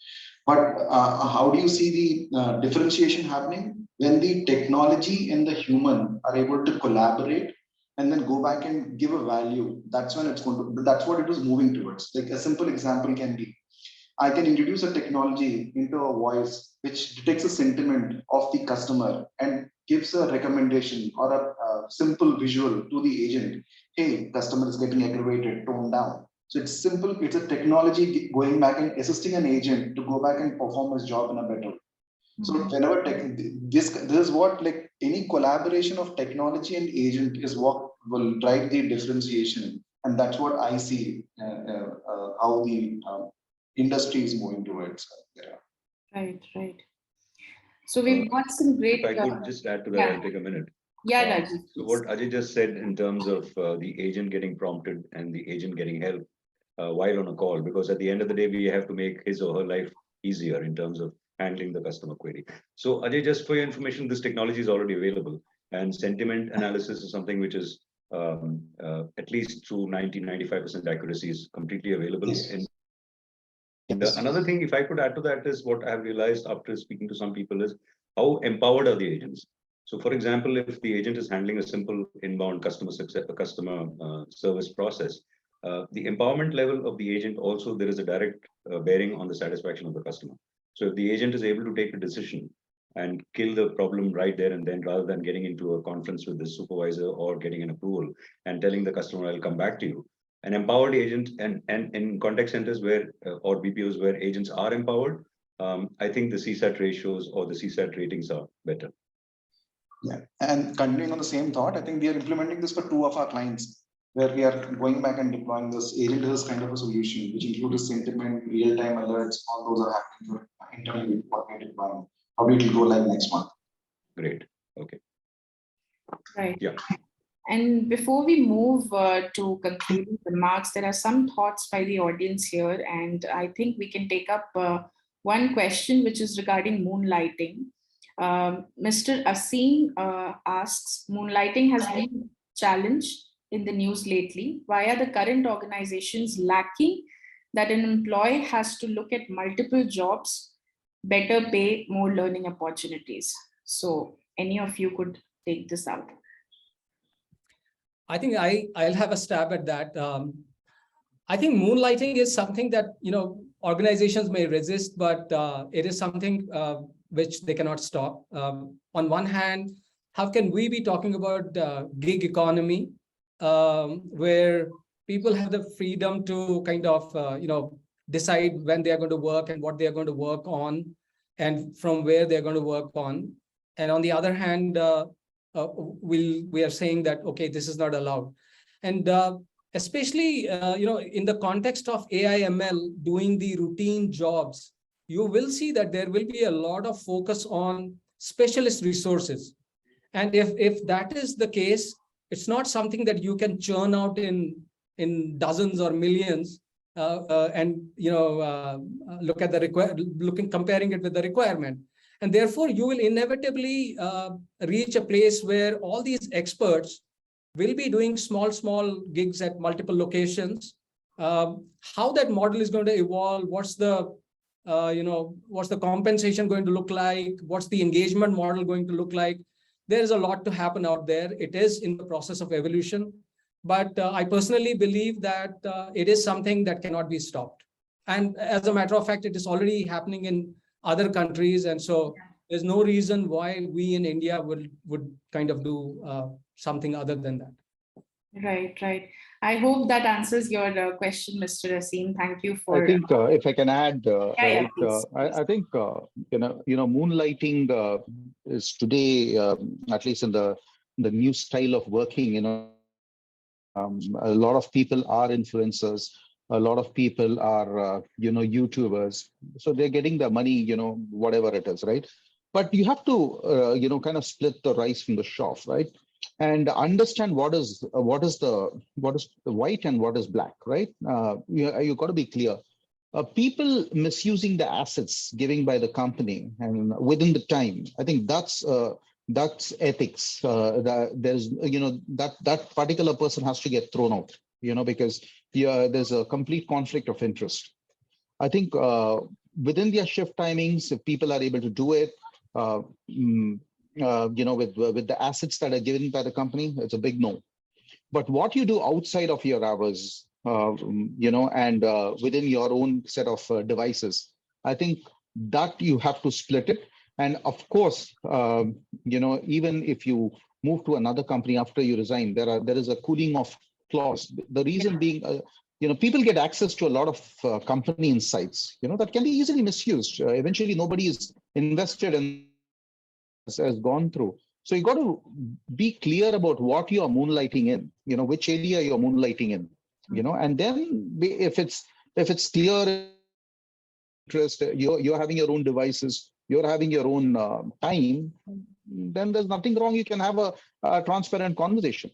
But how do you see the differentiation happening? When the technology and the human are able to collaborate and then go back and give a value, that's when it's going to, that's what it was moving towards. Like a simple example can be, I can introduce a technology into a voice which detects a sentiment of the customer and gives a recommendation or a simple visual to the agent. Hey, customer is getting aggravated, tone down. So it's simple. It's a technology going back and assisting an agent to go back and perform his job in a better way. So whenever this is what, like, any collaboration of technology and agent is what will drive the differentiation, and that's what I see how the industry is moving towards.
Right, right. So we've got some great.
If I could just add to that, I'll take a minute.
Yeah, Rajiv.
So what Ajay just said in terms of the agent getting prompted and the agent getting help while on a call, because at the end of the day, we have to make his or her life easier in terms of handling the customer query. So Ajay, just for your information, this technology is already available, and sentiment analysis is something which is at least through 90-95% accuracy is completely available.
Yes.
Another thing, if I could add to that, is what I have realized after speaking to some people is how empowered are the agents. So for example, if the agent is handling a simple inbound customer service process, the empowerment level of the agent also, there is a direct bearing on the satisfaction of the customer. So if the agent is able to take a decision and kill the problem right there and then, rather than getting into a conference with the supervisor or getting an approval and telling the customer, I'll come back to you. An empowered agent, and in contact centers where or BPOs where agents are empowered, I think the CSAT ratios or the CSAT ratings are better.
Yeah, and continuing on the same thought, I think we are implementing this for 2 of our clients, where we are going back and deploying this agent as kind of a solution, which includes sentiment, real-time alerts, all those are happening for internally coordinated deployment. Probably it will go live next month.
Great. Okay.
Right.
Yeah.
And before we move to concluding remarks, there are some thoughts by the audience here, and I think we can take up one question, which is regarding moonlighting. Mr. Asim asks, moonlighting has been challenged in the news lately. Why are the current organizations lacking that an employee has to look at multiple jobs, better pay, more learning opportunities? So any of you could take this out.
I think I'll have a stab at that. I think moonlighting is something that, organizations may resist, but it is something which they cannot stop. On one hand, how can we be talking about gig economy, where people have the freedom to kind of, decide when they are going to work and what they are going to work on and from where they're going to work on. And on the other hand, we are saying that, okay, this is not allowed. And especially, in the context of AI ML doing the routine jobs, you will see that there will be a lot of focus on specialist resources. And if that is the case, it's not something that you can churn out in dozens or millions and look at the comparing it with the requirement. And therefore, you will inevitably reach a place where all these experts will be doing small gigs at multiple locations. How that model is going to evolve, what's the compensation going to look like? What's the engagement model going to look like? There is a lot to happen out there. It is in the process of evolution. But I personally believe that it is something that cannot be stopped. And as a matter of fact, it is already happening in other countries. And so there's no reason why we in India would kind of do something other than that.
Right. I hope that answers your question, Mr. Asim. Thank you for.
I think if I can add,
please.
I think moonlighting is today, at least in the new style of working. A lot of people are influencers. A lot of people are YouTubers. So they're getting the money, whatever it is, right? But you have to kind of split the rice from the chaff, right? And understand what is the white and what is black, right? You got to be clear. People misusing the assets given by the company and within the time, I think that's ethics. There's that particular person has to get thrown out, because there's a complete conflict of interest. I think within their shift timings, if people are able to do it, with the assets that are given by the company, it's a big no. But what you do outside of your hours, and within your own set of devices, I think that you have to split it. And of course, even if you move to another company after you resign, there is a cooling off clause. The reason being, people get access to a lot of company insights, that can be easily misused. Eventually, nobody is invested and has gone through. So you got to be clear about what you are moonlighting in, which area you're moonlighting in, and then if it's clear interest, you're having your own devices, you're having your own time, then there's nothing wrong. You can have a transparent conversation.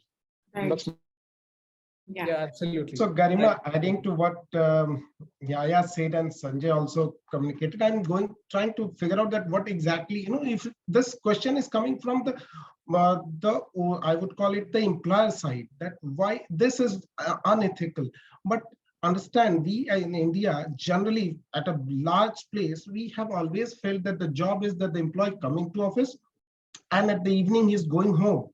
Right.
Yeah, absolutely.
So Garima, adding to what Yaya said and Sanjay also communicated, I'm trying to figure out that what exactly, if this question is coming from the I would call it the employer side, that why this is unethical. But understand, we in India, generally at a large place, we have always felt that the job is that the employee coming to office and at the evening he's going home.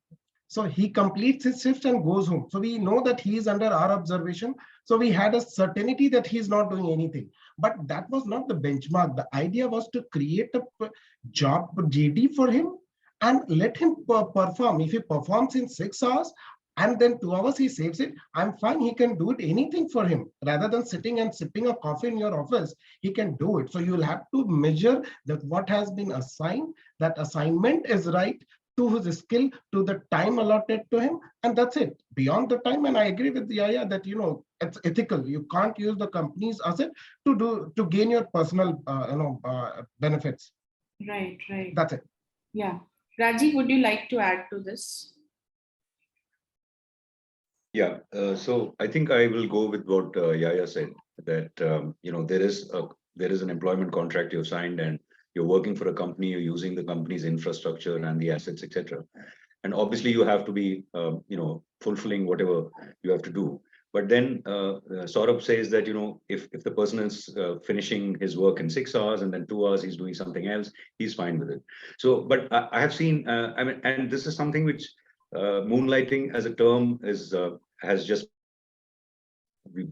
So he completes his shift and goes home. So we know that he is under our observation. So we had a certainty that he's not doing anything. But that was not the benchmark. The idea was to create a job JD for him and let him perform. If he performs in 6 hours and then 2 hours he saves it, I'm fine. He can do it anything for him. Rather than sitting and sipping a coffee in your office, he can do it. So you'll have to measure that what has been assigned, that assignment is right to his skill, to the time allotted to him, and that's it. Beyond the time, and I agree with Yaya that it's ethical. You can't use the company's asset to gain your personal benefits.
Right.
That's it.
Yeah. Rajiv, would you like to add to this?
Yeah, so I think I will go with what Yaya said, that there is an employment contract you've signed, and you're working for a company, you're using the company's infrastructure and the assets, etc. And obviously you have to be fulfilling whatever you have to do. But then Saurabh says that if the person is finishing his work in 6 hours and then 2 hours he's doing something else, he's fine with it. So, but I have seen, and this is something which moonlighting as a term has just,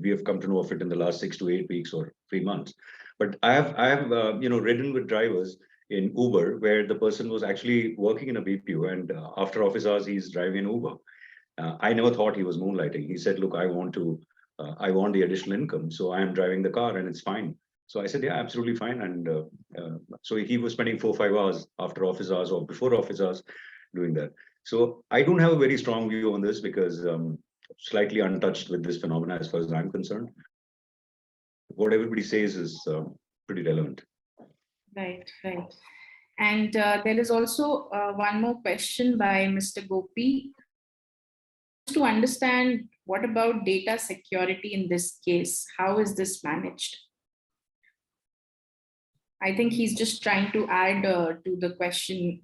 we have come to know of it in the last 6 to 8 weeks or 3 months. But I have ridden with drivers in Uber where the person was actually working in a BPO, and after office hours he's driving an Uber. I never thought he was moonlighting. He said, "Look, I want the additional income, so I am driving the car, and it's fine." So I said, "Yeah, absolutely fine." And so he was spending 4 or 5 hours after office hours or before office hours doing that. So I don't have a very strong view on this because slightly untouched with this phenomena as far as I'm concerned. What everybody says is pretty relevant.
Right. And there is also one more question by Mr. Gopi to understand what about data security in this case? How is this managed? I think he's just trying to add to the question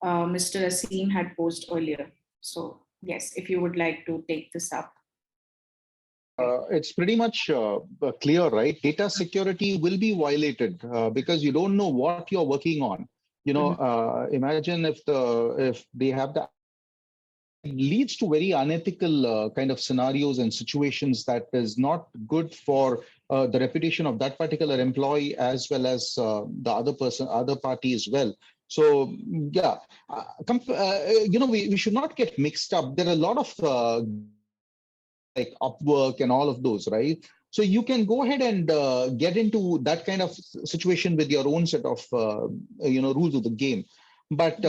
Mr. Asim had posed earlier. So yes, if you would like to take this up.
It's pretty much clear, right? Data security will be violated because you don't know what you're working on. Imagine if they have the, it leads to very unethical kind of scenarios and situations that is not good for the reputation of that particular employee as well as the other party as well. So yeah, we should not get mixed up. There are a lot of like Upwork and all of those, right? So you can go ahead and get into that kind of situation with your own set of rules of the game. But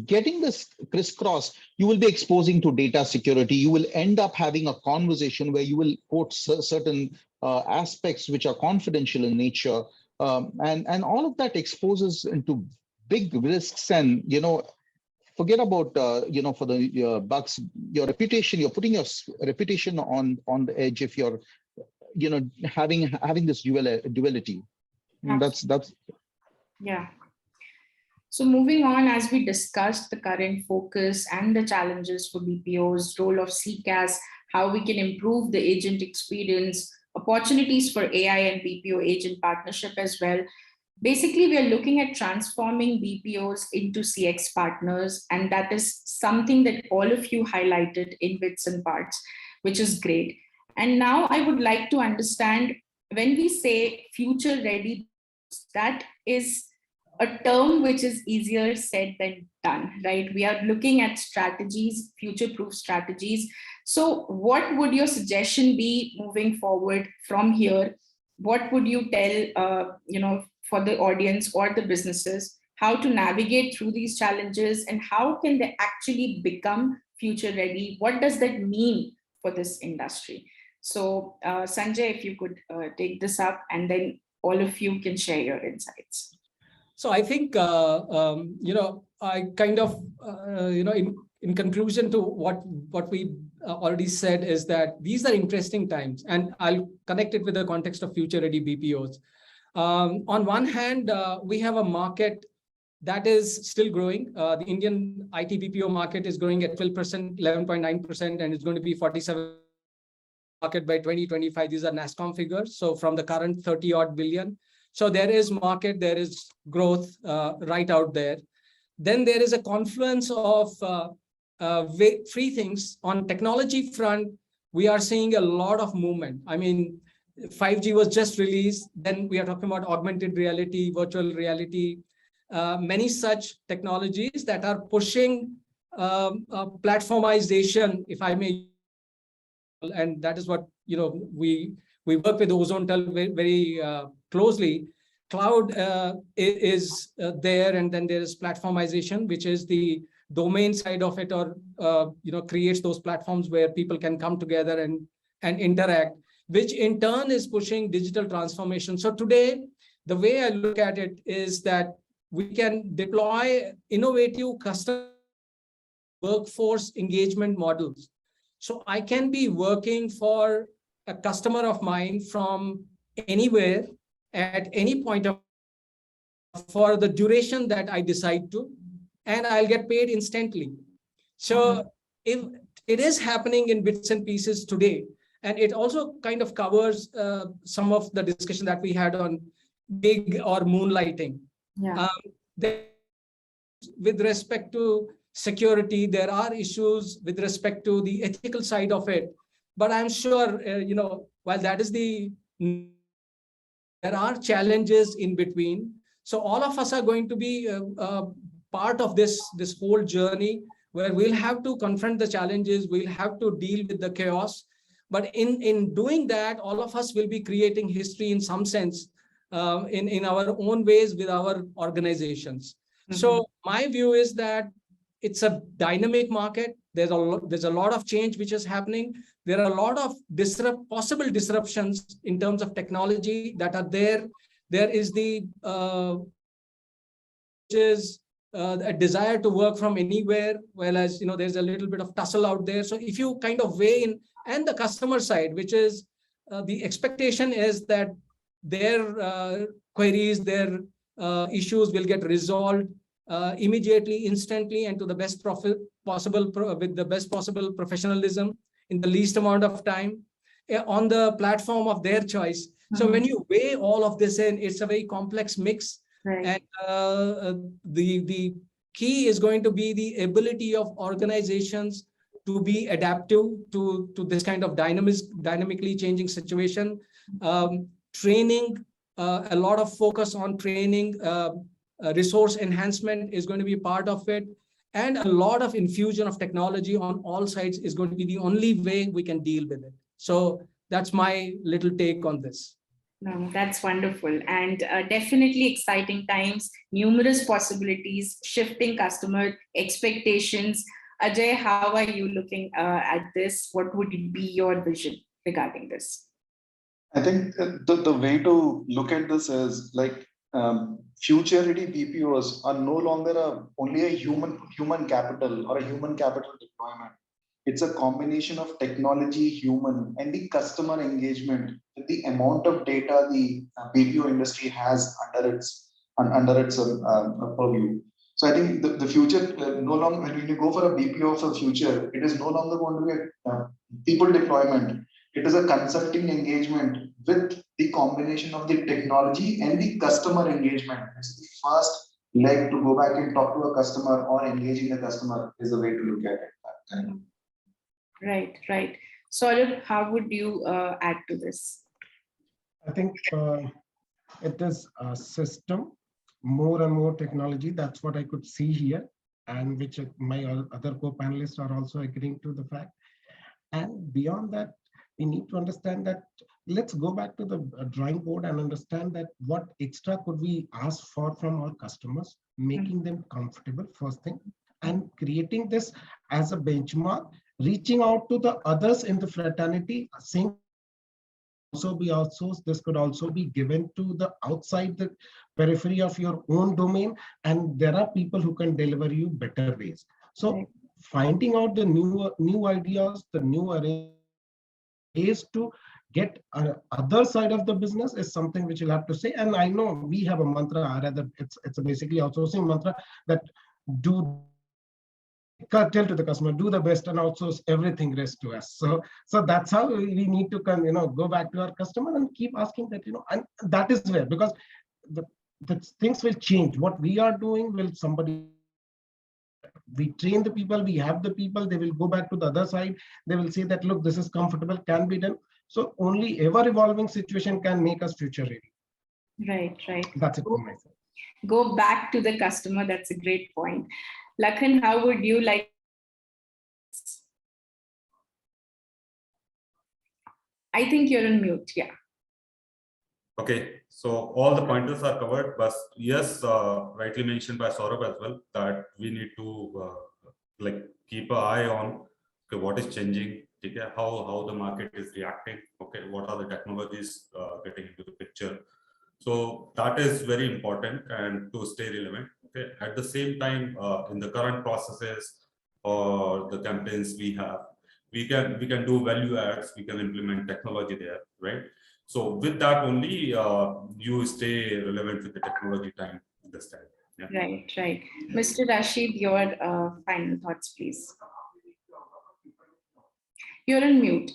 getting this crisscross, you will be exposing to data security. You will end up having a conversation where you will quote certain aspects which are confidential in nature, and all of that exposes into big risks. And forget about for the bugs, your reputation. You're putting your reputation on the edge if you're having this duality. That's
yeah. So moving on, as we discussed the current focus and the challenges for BPOs, role of CCaaS, how we can improve the agent experience, opportunities for AI and BPO agent partnership as well. Basically, we are looking at transforming BPOs into CX partners, and that is something that all of you highlighted in bits and parts, which is great. And now I would like to understand, when we say future ready, that is a term which is easier said than done, right? We are looking at strategies, future-proof strategies. So what would your suggestion be moving forward from here? What would you tell, for the audience or the businesses, how to navigate through these challenges and how can they actually become future ready? What does that mean for this industry? So Sanjay, if you could take this up, and then all of you can share your insights.
So I think, I kind of, in conclusion to what we already said is that these are interesting times, and I'll connect it with the context of future ready BPOs. On one hand, we have a market that is still growing. The Indian IT BPO market is growing at 12%, 11.9%, and it's going to be 47% market by 2025. These are NASSCOM figures. So from the current 30 odd billion. So there is market, there is growth right out there. Then there is a confluence of three things. On technology front, we are seeing a lot of movement. I mean, 5G was just released. Then we are talking about augmented reality, virtual reality, many such technologies that are pushing platformization, if I may. And that is what, we work with Ozonetel very closely. Cloud is there, and then there is platformization, which is the domain side of it, or creates those platforms where people can come together and interact, which in turn is pushing digital transformation. So today, the way I look at it is that we can deploy innovative customer workforce engagement models. So I can be working for a customer of mine from anywhere at any point of for the duration that I decide to, and I'll get paid instantly. So if it is happening in bits and pieces today, and it also kind of covers some of the discussion that we had on gig or moonlighting.
Yeah.
With respect to security, there are issues with respect to the ethical side of it. But I'm sure, while that is there are challenges in between. So all of us are going to be part of this whole journey, where we'll have to confront the challenges, we'll have to deal with the chaos. But in doing that, all of us will be creating history in some sense, in our own ways with our organizations. So my view is that it's a dynamic market. There's a lot of change which is happening. There are a lot of possible disruptions in terms of technology that are there. There is a desire to work from anywhere, whereas there's a little bit of tussle out there. So if you kind of weigh in, and the customer side, which is the expectation is that their queries, their issues will get resolved immediately, instantly, and to the best possible with the best possible professionalism in the least amount of time on the platform of their choice. So when you weigh all of this in, it's a very complex mix.
Right.
And the key is going to be the ability of organizations to be adaptive to this kind of dynamically changing situation. Training, a lot of focus on training, resource enhancement is going to be part of it. And a lot of infusion of technology on all sides is going to be the only way we can deal with it. So that's my little take on this.
No, that's wonderful. And definitely exciting times, numerous possibilities, shifting customer expectations. Ajay, how are you looking at this? What would be your vision regarding this?
I think the way to look at this is like future ready BPOs are no longer only a human capital or a human capital deployment. It's a combination of technology, human, and the customer engagement, the amount of data the BPO industry has under its purview. So I think the future no longer, when you go for a BPO for future, it is no longer going to be a people deployment. It is a consulting engagement with the combination of the technology and the customer engagement. It's the first leg to go back and talk to a customer or engaging the customer is the way to look at it.
Right. Saurabh, how would you add to this?
I think it is a system, more and more technology. That's what I could see here, and which my other co-panelists are also agreeing to the fact. And beyond that, we need to understand that let's go back to the drawing board and understand that what extra could we ask for from our customers, making them comfortable, first thing, and creating this as a benchmark, reaching out to the others in the fraternity, saying also be outsourced. This could also be given to the outside the periphery of your own domain, and there are people who can deliver you better ways. So finding out the new ideas, the new ways to get other side of the business is something which you'll have to say. And I know we have a mantra, rather it's a basically outsourcing mantra, that tell to the customer, do the best and outsource everything rest to us. So that's how we need to go back to our customer and keep asking that, and that is where, because the things will change. What we are doing will somebody we train the people, we have the people, they will go back to the other side. They will say that, look, this is comfortable, can be done. So only ever evolving situation can make us future ready.
Right, right.
That's it from my side.
Go back to the customer. That's a great point. Lakhan, how would you like? I think you're on mute. Yeah.
Okay, so all the pointers are covered, but yes, rightly mentioned by Saurabh as well, that we need to like keep an eye on what is changing, okay, how the market is reacting, okay, what are the technologies getting into the picture. So that is very important and to stay relevant. Okay, at the same time, in the current processes or the campaigns we have, we can do value adds, we can implement technology there, right? So with that only, you stay relevant with the technology time this time. Yeah.
Right, right. Mr. Rashid, your final thoughts, please. You're on mute.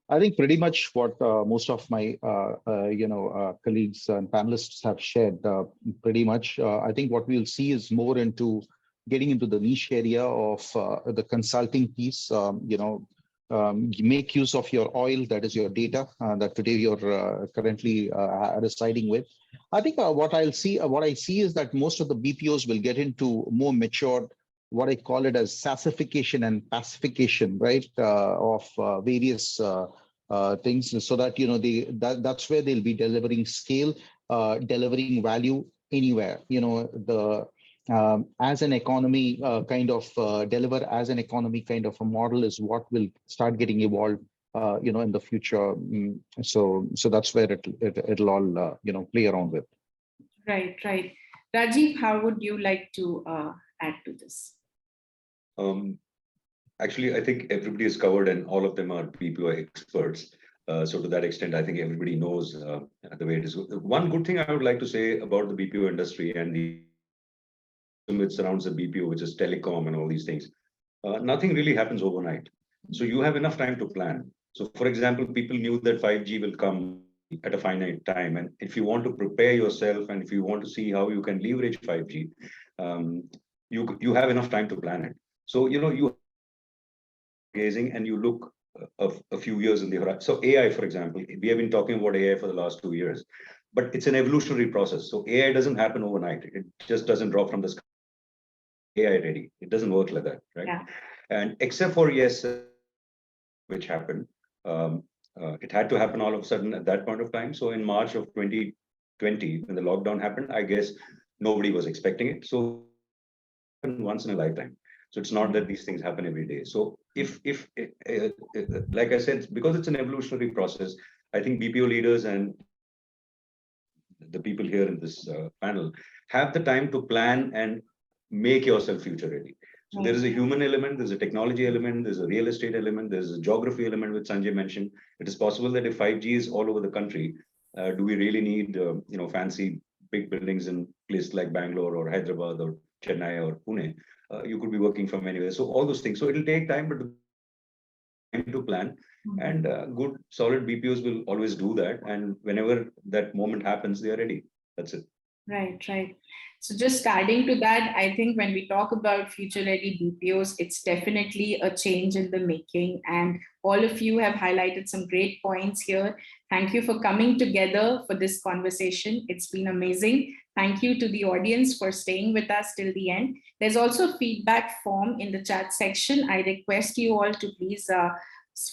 I think pretty much what most of my colleagues and panelists have shared. Pretty much, I think what we'll see is more into getting into the niche area of the consulting piece. Make use of your oil, that is your data that today you're currently residing with. I think what I see is that most of the BPOs will get into more matured, what I call it as SaaSification and pacification, right, of various things, so that that's where they'll be delivering scale, delivering value anywhere. As an economy deliver as an economy kind of a model is what will start getting evolved in the future. So that's where it'll all play around with.
Right. Rajiv, how would you like to add to this?
Actually, I think everybody is covered and all of them are BPO experts. So to that extent, I think everybody knows the way it is. One good thing I would like to say about the BPO industry and the which surrounds the BPO, which is telecom and all these things, nothing really happens overnight. So you have enough time to plan. So for example, people knew that 5G will come at a finite time. And if you want to prepare yourself and if you want to see how you can leverage 5G, you have enough time to plan it. So, you gazing and you look a few years in the horizon. So AI, for example, we have been talking about AI for the last 2 years, but it's an evolutionary process. So AI doesn't happen overnight. It just doesn't drop from the sky. AI ready. It doesn't work like that, right?
Yeah.
And except for which happened, it had to happen all of a sudden at that point of time. So in March of 2020, when the lockdown happened, I guess nobody was expecting it. So once in a lifetime. So it's not that these things happen every day. So if like I said, because it's an evolutionary process, I think BPO leaders and the people here in this panel have the time to plan and make yourself future ready. So there is a human element, there's a technology element, there's a real estate element, there's a geography element, which Sanjay mentioned. It is possible that if 5G is all over the country, do we really need fancy big buildings in places like Bangalore or Hyderabad or Chennai or Pune? You could be working from anywhere. So all those things. So it'll take time, but time to plan. And good, solid BPOs will always do that. And whenever that moment happens, they are ready. That's it.
Right. So just adding to that, I think when we talk about future-ready BPOs, it's definitely a change in the making. And all of you have highlighted some great points here. Thank you for coming together for this conversation. It's been amazing. Thank you to the audience for staying with us till the end. There's also a feedback form in the chat section. I request you all to please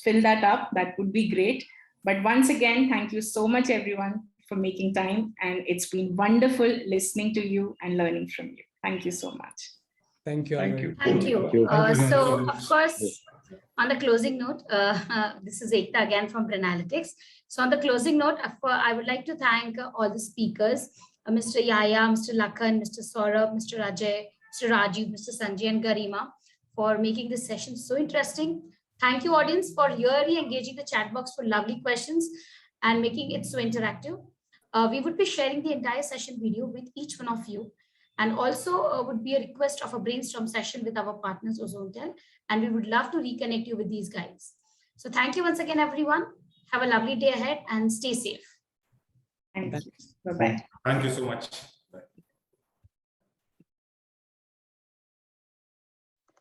fill that up. That would be great. But once again, thank you so much, everyone, for making time. And it's been wonderful listening to you and learning from you. Thank you so much.
Thank you.
Thank you.
Thank you. So, of course, on the closing note, this is Ekta again from Branalytics. So on the closing note, I would like to thank all the speakers, Mr. Yaya, Mr. Lakhan, Mr. Saurabh, Mr. Ajay, Mr. Rajiv, Mr. Sanjay, and Garima for making this session so interesting. Thank you, audience, for really engaging the chat box for lovely questions and making it so interactive. We would be sharing the entire session video with each one of you. And also would be a request of a brainstorm session with our partners, Ozonetel. And we would love to reconnect you with these guys. So thank you once again, everyone. Have a lovely day ahead and stay safe.
Thank you. Bye-bye.
Thank you so much.